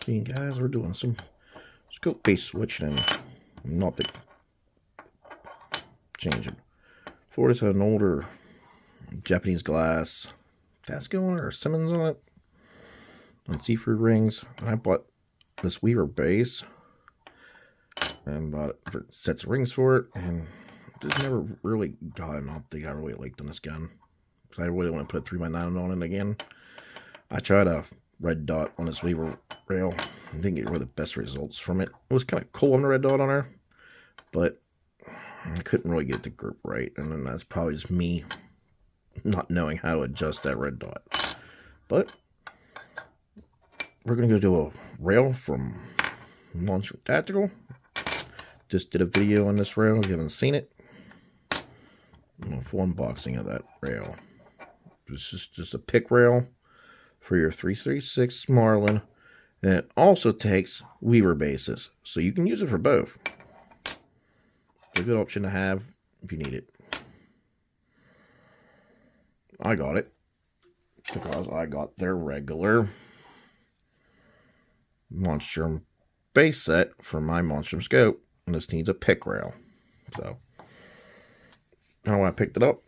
And guys, we're doing some scope base switching and optic changing. For this had an older Japanese glass Tasco on it or Simmons on it, on seafood rings, and I bought this Weaver base and bought sets of rings for it, and just never really got an optic I really liked on this gun, because I really want to put a 3x9 on it again. I tried a red dot on this Weaver rail and didn't get really the best results from it. It was kind of cool on the red dot on her, but I couldn't really get the grip right, and then that's probably just me not knowing how to adjust that red dot. But we're going to go do a rail from Monstrum Tactical. Just did a video on this rail if you haven't seen it. Full unboxing of that rail. This is just a pick rail for your 336 Marlin, and it also takes Weaver bases, so you can use it for both. It's a good option to have if you need it. I got it because I got their regular monstrum base set for my monstrum scope, and this needs a pick rail. So now when I picked it up,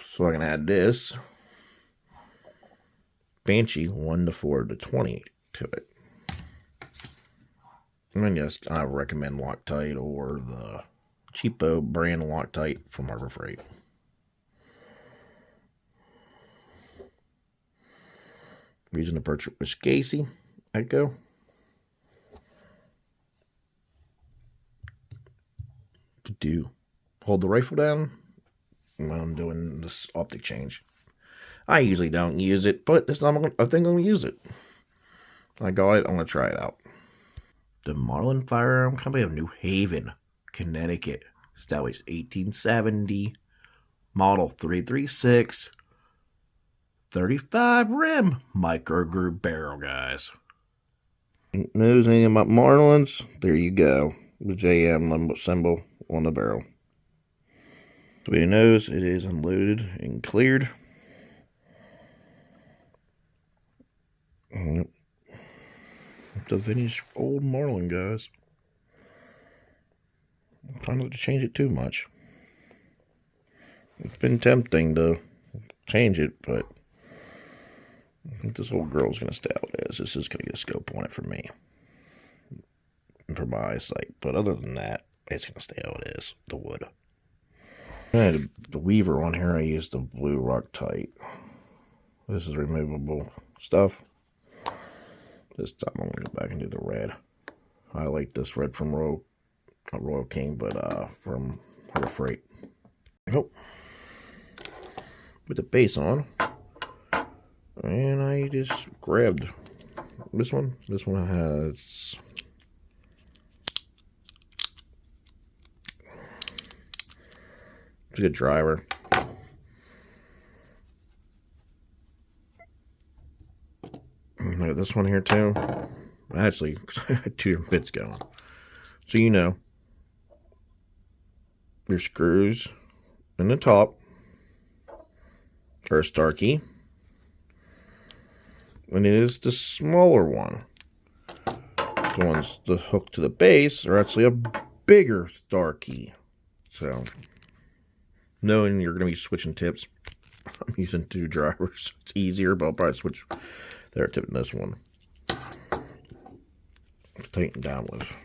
so I can add this Banshee 1:4:20 to it. And then yes, I recommend Loctite or the cheapo brand Loctite from Harbor Freight. I'm using the Birch with Casey Echo. Hold the rifle down when I'm doing this optic change. I usually don't use it, but this time I think I'm going to use it. I got it. I'm going to try it out. The Marlin Firearm Company of New Haven, Connecticut, established 1870, model 336, 35 rim, micro groove barrel, guys. Knows anything about Marlins? There you go. The JM symbol on the barrel. So he knows it is unloaded and cleared. It's a vintage old Marlin, guys. I'm trying not to change it too much. It's been tempting to change it, but I think this old girl's going to stay how it is. This is going to get a scope on it for me. And for my eyesight. But other than that, it's going to stay how it is. The wood. I had the Weaver on here. I used the blue Loctite. This is removable stuff. This time I'm going to go back and do the red. I like this red from not Royal King, but from Harbor Freight. Nope. Put the base on. And I just grabbed this one. This one has it's a good driver. I got this one here too. Actually, I had two different bits going. So you know, your screws in the top are a star key. And it is the smaller one. The ones the hook to the base are actually a bigger star key. So, knowing you're going to be switching tips, I'm using two drivers. It's easier, but I'll probably switch their tip in this one. Tighten down with.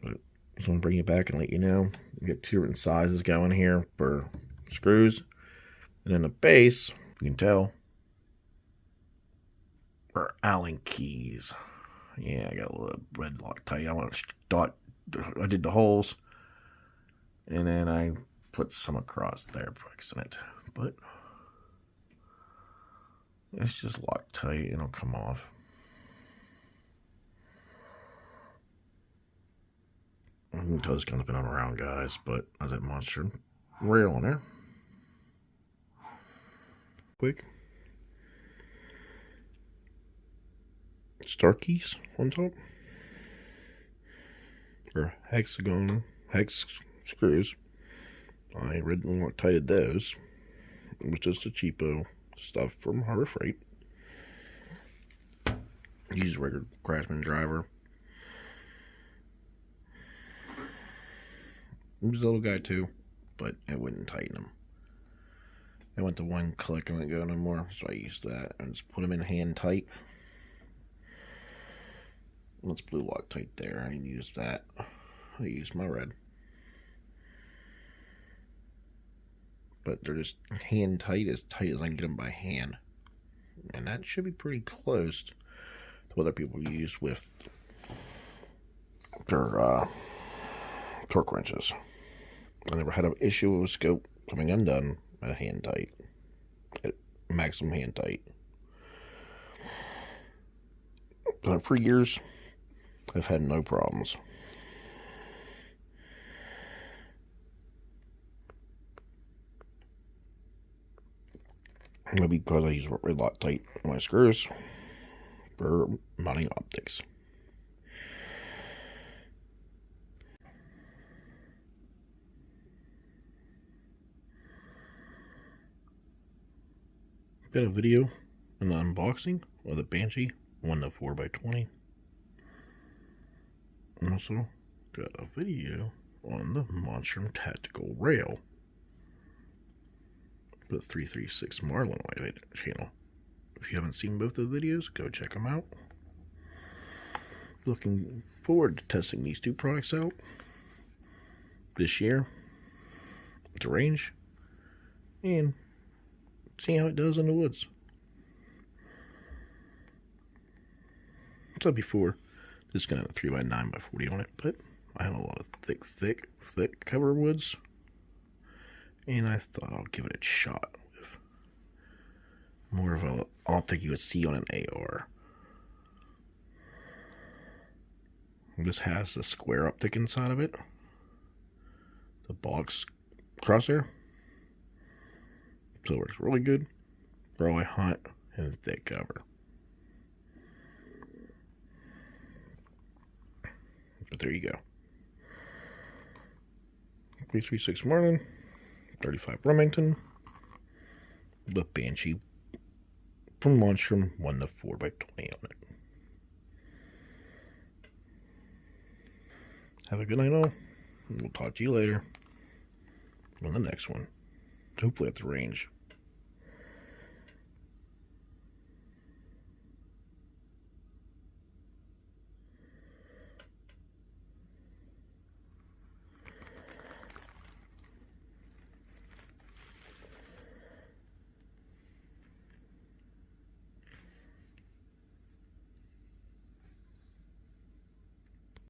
But I'm going to bring it back and let you know. You get two different sizes going here for screws. And then the base, you can tell, are Allen keys. Yeah, I got a little red Loctite. I did the holes, and then I put some across there, fixing it. But it's just Loctite. It'll come off. I can tell this gun's been on around, guys, but I that monster rail on there. Quick. Star keys on top. Or hex screws. I originally tighted those. It was just a cheapo stuff from Harbor Freight. Use regular Craftsman driver. Use a little guy too, but it wouldn't tighten them. I went to one click and it go no more, so I used that and just put them in hand tight. That's blue Loctite there. I didn't use that. I used my red. But they're just hand tight as I can get them by hand. And that should be pretty close to what other people use with their torque wrenches. I never had an issue with a scope coming undone at hand tight. At maximum hand tight. Done it for years. I've had no problems. Maybe because I use red Loctite on my screws for mounting optics. Got a video, an unboxing of the Banshee 1-4x20. Also got a video on the Monstrum Tactical Rail for the 336 Marlin lightweight channel. If you haven't seen both of the videos, go check them out. Looking forward to testing these two products out this year to range and see how it does in the woods. So before, just gonna have a 3x9x40 on it, but I have a lot of thick cover woods, and I thought I'll give it a shot with more of an optic you would see on an AR. This has the square optic inside of it, the box crosshair, so it works really good for all I hunt and thick cover. But there you go. 336 Marlin, 35 Remington, the Banshee from Monstrum 1-4x20 on it. Have a good night all. We'll talk to you later on the next one. Hopefully at the range.